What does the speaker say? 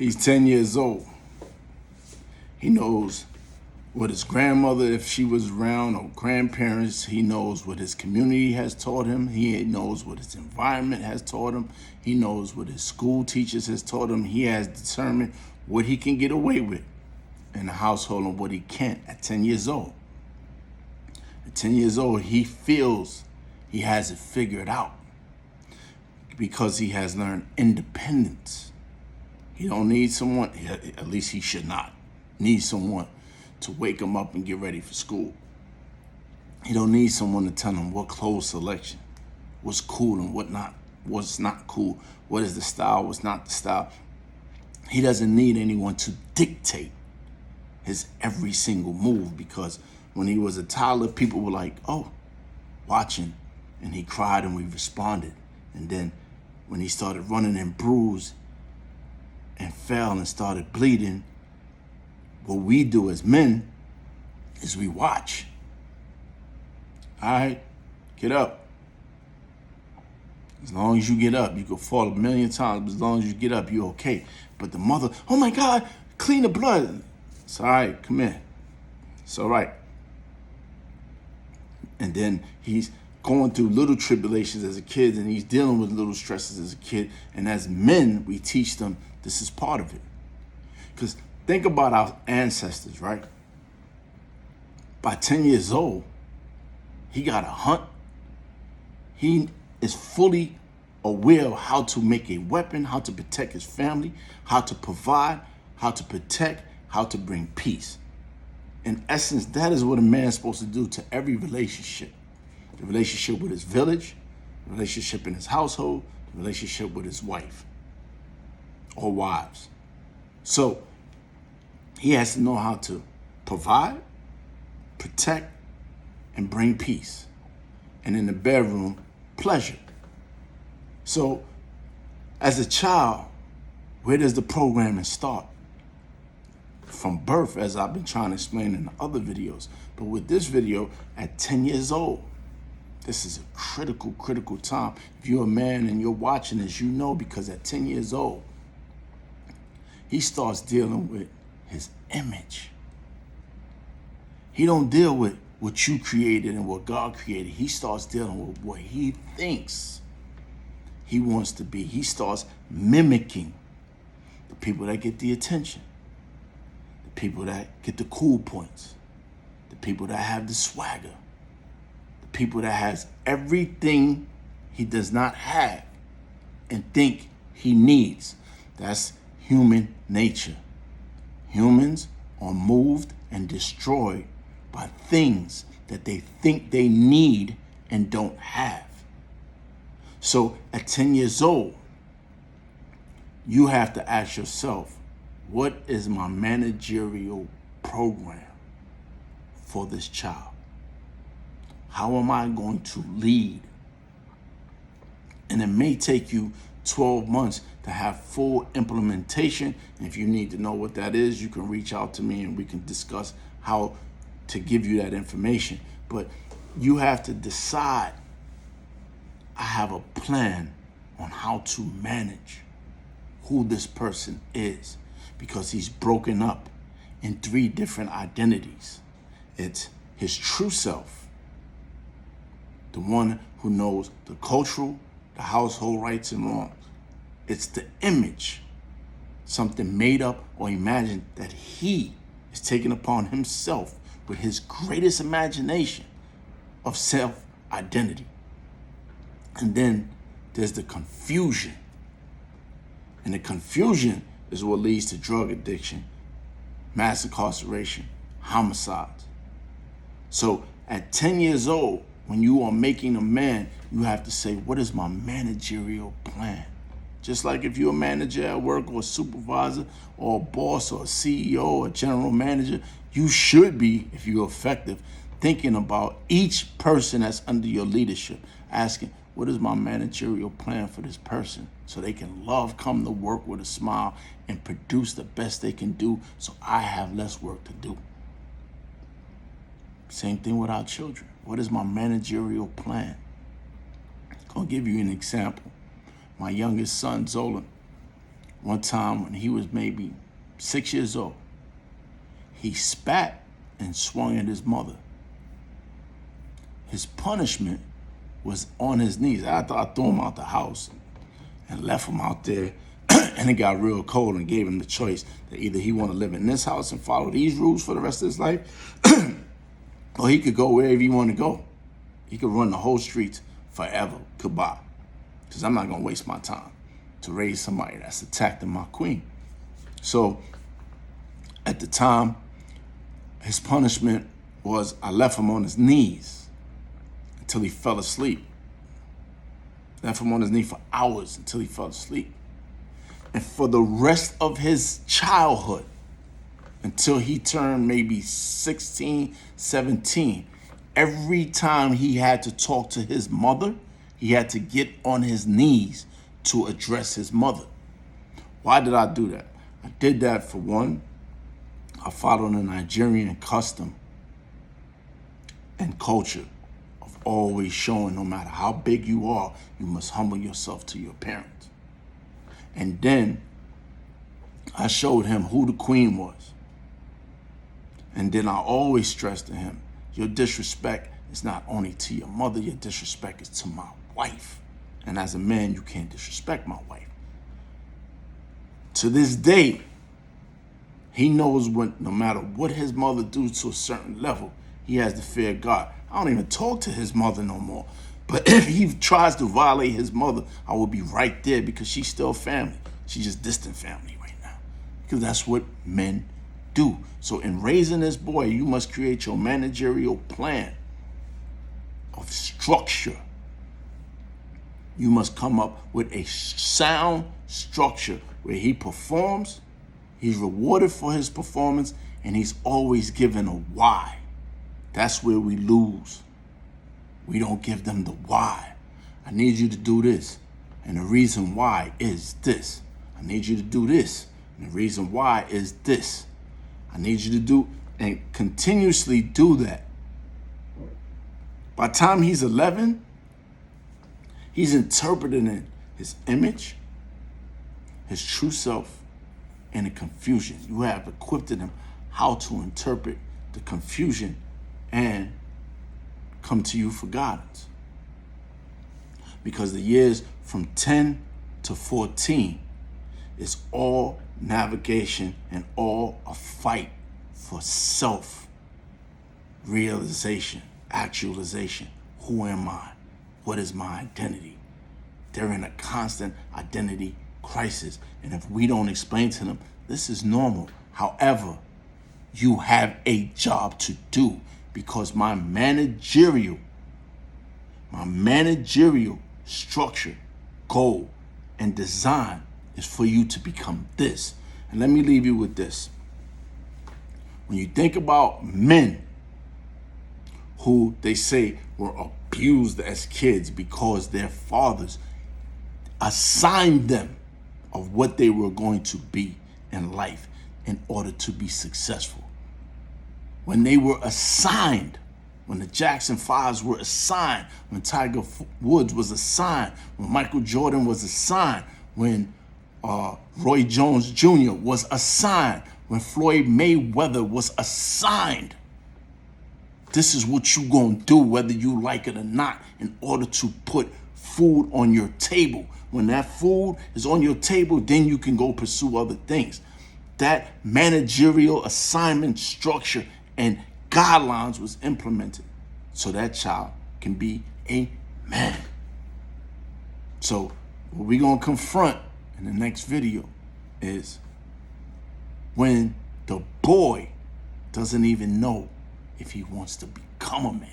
He's 10 years old. He knows what his grandmother, if she was around, or grandparents. He knows what his community has taught him. He knows what his environment has taught him. He knows what his school teachers has taught him. He has determined what he can get away with in the household and what he can't at 10 years old. At 10 years old, he feels he has it figured out because he has learned independence. He don't need someone, at least he should not need someone to wake him up and get ready for school. He don't need someone to tell him what clothes selection, what's cool and what's not cool, what is the style, what's not the style. He doesn't need anyone to dictate his every single move, because when he was a toddler, people were like, oh, watching, and he cried and we responded. And then when he started running and bruised and fell and started bleeding, what we do as men is we watch. All right, get up. As long as you get up, you could fall a million times, but as long as you get up, you're okay. But the mother, oh my God, clean the blood. It's all right, come in. It's all right. And then he's going through little tribulations as a kid, and he's dealing with little stresses as a kid. And as men, we teach them this is part of it. Because think about our ancestors, right? By 10 years old, he got to hunt. He is fully aware of how to make a weapon, how to protect his family, how to provide, how to protect, how to bring peace. In essence, that is what a man is supposed to do to every relationship. The relationship with his village, the relationship in his household, the relationship with his wife or wives. So he has to know how to provide, protect, and bring peace. And in the bedroom, pleasure. So as a child, where does the programming start? From birth, as I've been trying to explain in the other videos. But with this video, at 10 years old, this is a critical time. If you're a man and you're watching this, you know, because at 10 years old, he starts dealing with his image. He don't deal with what you created and what God created. He starts dealing with what he thinks he wants to be. He starts mimicking the people that get the attention, the people that get the cool points, the people that have the swagger, the people that has everything he does not have and think he needs. That's human nature. Humans are moved and destroyed by things that they think they need and don't have. So at 10 years old, you have to ask yourself, what is my managerial program for this child? How am I going to lead? And it may take you 12 months to have full implementation. And if you need to know what that is, you can reach out to me and we can discuss how to give you that information. But you have to decide, I have a plan on how to manage who this person is, because he's broken up in 3 different identities. It's his true self, the one who knows the cultural, the household rights and wrongs. It's the image, something made up or imagined that he is taking upon himself with his greatest imagination of self-identity. And then there's the confusion. And the confusion is what leads to drug addiction, mass incarceration, homicides. So at 10 years old, when you are making a man, you have to say, what is my managerial plan? Just like if you're a manager at work or a supervisor or a boss or a CEO or a general manager, you should be, if you're effective, thinking about each person that's under your leadership, asking, what is my managerial plan for this person so they can love, come to work with a smile, and produce the best they can do so I have less work to do. Same thing with our children. What is my managerial plan? I'll give you an example. My youngest son, Zolan, one time when he was maybe 6 years old, he spat and swung at his mother. His punishment was on his knees. After I threw him out the house and left him out there, and it got real cold, and gave him the choice that either he want to live in this house and follow these rules for the rest of his life, or he could go wherever he want to go. He could run the whole streets forever. Goodbye. Because I'm not going to waste my time to raise somebody that's attacking my queen. So at the time, his punishment was I left him on his knees until he fell asleep. Left him on his knee for hours until he fell asleep. And for the rest of his childhood, until he turned maybe 16, 17, every time he had to talk to his mother, he had to get on his knees to address his mother. Why did I do that? I did that for one, I followed a Nigerian custom and culture of always showing no matter how big you are, you must humble yourself to your parents. And then I showed him who the queen was. And then I always stressed to him, your disrespect is not only to your mother, your disrespect is to my wife. And as a man, you can't disrespect my wife. To this day, he knows when, no matter what his mother do to a certain level, he has the fear of God. I don't even talk to his mother no more. But if he tries to violate his mother, I will be right there because she's still family. She's just distant family right now. Because that's what men do. So in raising this boy, you must create your managerial plan of structure. You must come up with a sound structure where he performs, he's rewarded for his performance, and he's always given a why. That's where we lose. We don't give them the why. I need you to do this, and the reason why is this. I need you to do this, and the reason why is this. I need you to do, and continuously do that. By the time he's 11, he's interpreting his image, his true self, and the confusion. You have equipped him how to interpret the confusion and come to you for guidance. Because the years from 10 to 14 is all navigation and all a fight for self-realization, actualization. Who am I? What is my identity? They're in a constant identity crisis. And if we don't explain to them, this is normal. However, you have a job to do because my managerial structure, goal, and design is for you to become this. And let me leave you with this. When you think about men who they say were abused as kids because their fathers assigned them of what they were going to be in life in order to be successful. When they were assigned, when the Jackson 5s were assigned, when Tiger Woods was assigned, when Michael Jordan was assigned, when Roy Jones Jr. was assigned, when Floyd Mayweather was assigned, this is what you gonna do whether you like it or not in order to put food on your table. When that food is on your table, then you can go pursue other things. That managerial assignment structure and guidelines was implemented so that child can be a man. So what we're going to confront in the next video is when the boy doesn't even know if he wants to become a man.